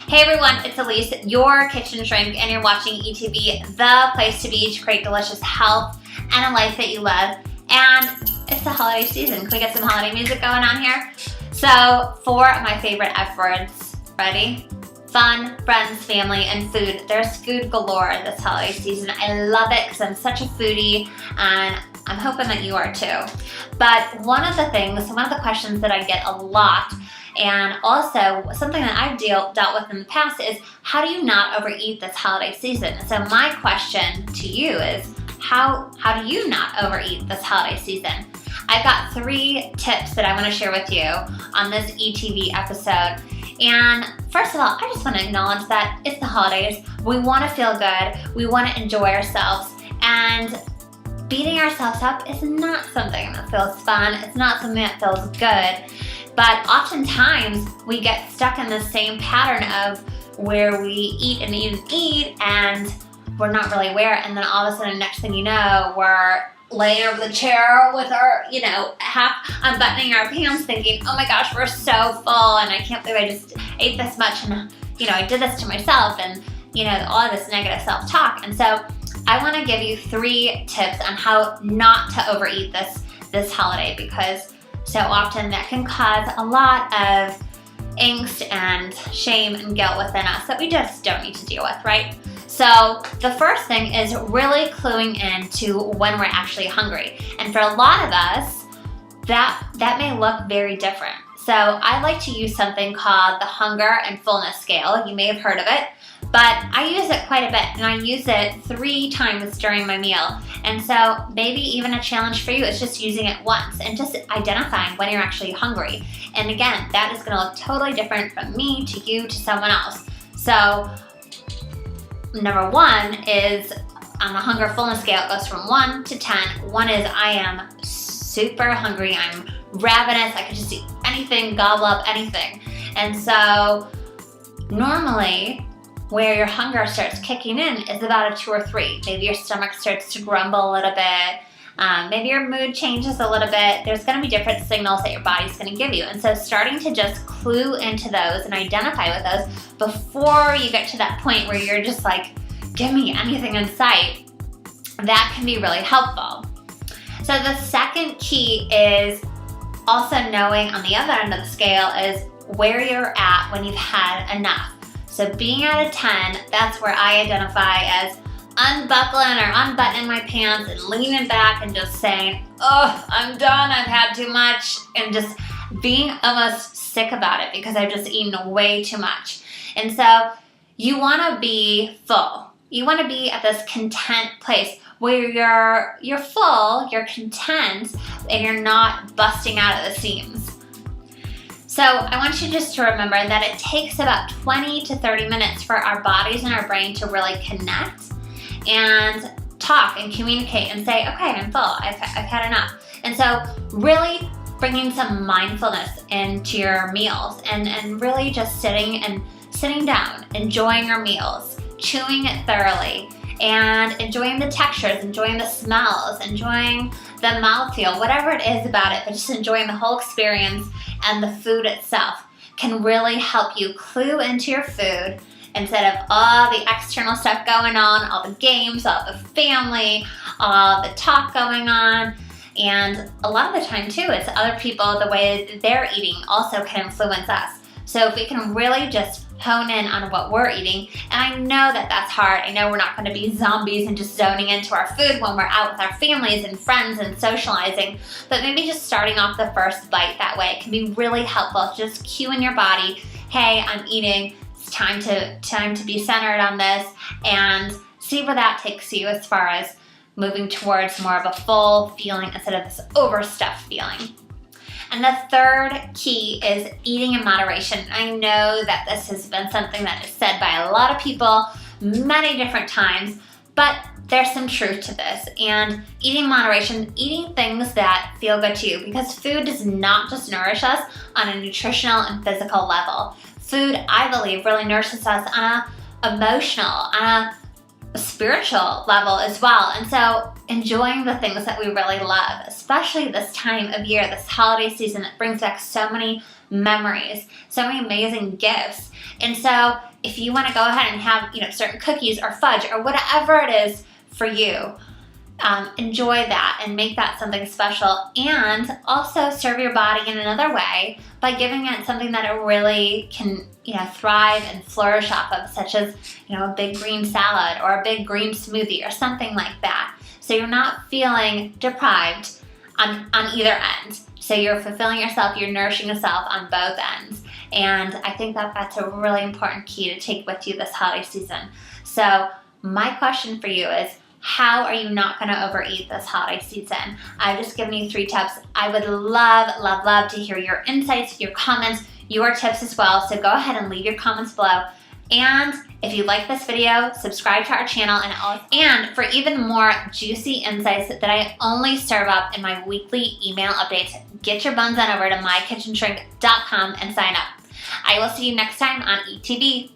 Hey everyone, it's Elise, your kitchen shrink, and you're watching ETV, the place to be to create delicious health and a life that you love. And it's the holiday season. Can we get some holiday music going on here? So, for my favorite F words, ready? Fun, friends, family, and food. There's food galore this holiday season. I love it because I'm such a foodie, and I'm hoping that you are too. But one of the questions that I get a lot, and also something that I've dealt with in the past, is how do you not overeat this holiday season? So my question to you is, how do you not overeat this holiday season? I've got 3 tips that I want to share with you on this ETV episode. And first of all, I just want to acknowledge that it's the holidays. We want to feel good. We want to enjoy ourselves. And beating ourselves up is not something that feels fun. It's not something that feels good. But oftentimes we get stuck in the same pattern of where we eat and eat and eat, and we're not really aware. And then all of a sudden, next thing you know, we're laying over the chair with our, half unbuttoning our pants thinking, oh my gosh, we're so full and I can't believe I just ate this much and, I did this to myself, and, all of this negative self-talk. And so I want to give you 3 tips on how not to overeat this holiday, because so often that can cause a lot of angst and shame and guilt within us that we just don't need to deal with, right? So the first thing is really cluing in to when we're actually hungry. And for a lot of us, that may look very different. So I like to use something called the hunger and fullness scale. You may have heard of it, but I use it quite a bit, and I use it 3 times during my meal. And so maybe even a challenge for you is just using it once and just identifying when you're actually hungry. And again, that is going to look totally different from me to you to someone else. So number 1 is on the hunger fullness scale. It goes from 1 to 10. 1 is I am super hungry. I'm ravenous. I could just eat anything, gobble up anything. And so normally where your hunger starts kicking in is about a 2 or 3. Maybe your stomach starts to grumble a little bit. Maybe your mood changes a little bit. There's going to be different signals that your body's going to give you. And so starting to just clue into those and identify with those before you get to that point where you're just like, give me anything in sight, that can be really helpful. So the second key is also knowing on the other end of the scale is where you're at when you've had enough. So being at a 10, that's where I identify as unbuckling or unbuttoning my pants and leaning back and just saying, oh, I'm done, I've had too much, and just being almost sick about it because I've just eaten way too much. And so you want to be full. You want to be at this content place where you're full, you're content, and you're not busting out at the seams. So I want you just to remember that it takes about 20 to 30 minutes for our bodies and our brain to really connect and talk and communicate and say, okay, I'm full, I've had enough. And so really bringing some mindfulness into your meals and really just sitting down, enjoying your meals, chewing it thoroughly, and enjoying the textures, enjoying the smells, enjoying the mouthfeel, whatever it is about it, but just enjoying the whole experience and the food itself can really help you clue into your food instead of all the external stuff going on, all the games, all the family, all the talk going on. And a lot of the time too, it's other people, the way they're eating also can influence us. So if we can really just hone in on what we're eating, and I know that that's hard. I know we're not going to be zombies and just zoning into our food when we're out with our families and friends and socializing, but maybe just starting off the first bite that way can be really helpful. Just cue in your body, hey, I'm eating, it's time to be centered on this, and see where that takes you as far as moving towards more of a full feeling instead of this overstuffed feeling. And the third key is eating in moderation. I know that this has been something that is said by a lot of people many different times, but there's some truth to this. And eating in moderation, eating things that feel good to you, because food does not just nourish us on a nutritional and physical level. Food, I believe, really nourishes us on a emotional, on a spiritual level as well. And so enjoying the things that we really love, especially this time of year, this holiday season, it brings back so many memories, so many amazing gifts. And so if you want to go ahead and have, certain cookies or fudge or whatever it is for you, enjoy that and make that something special, and also serve your body in another way by giving it something that it really can, thrive and flourish off of, such as, a big green salad or a big green smoothie or something like that. So you're not feeling deprived on either end. So you're fulfilling yourself, you're nourishing yourself on both ends. And I think that that's a really important key to take with you this holiday season. So my question for you is, how are you not going to overeat this holiday season? I've just given you 3 tips. I would love, love, love to hear your insights, your comments, your tips as well. So go ahead and leave your comments below. And if you like this video, subscribe to our channel. And for even more juicy insights that I only serve up in my weekly email updates, get your buns on over to mykitchenshrink.com and sign up. I will see you next time on ETV.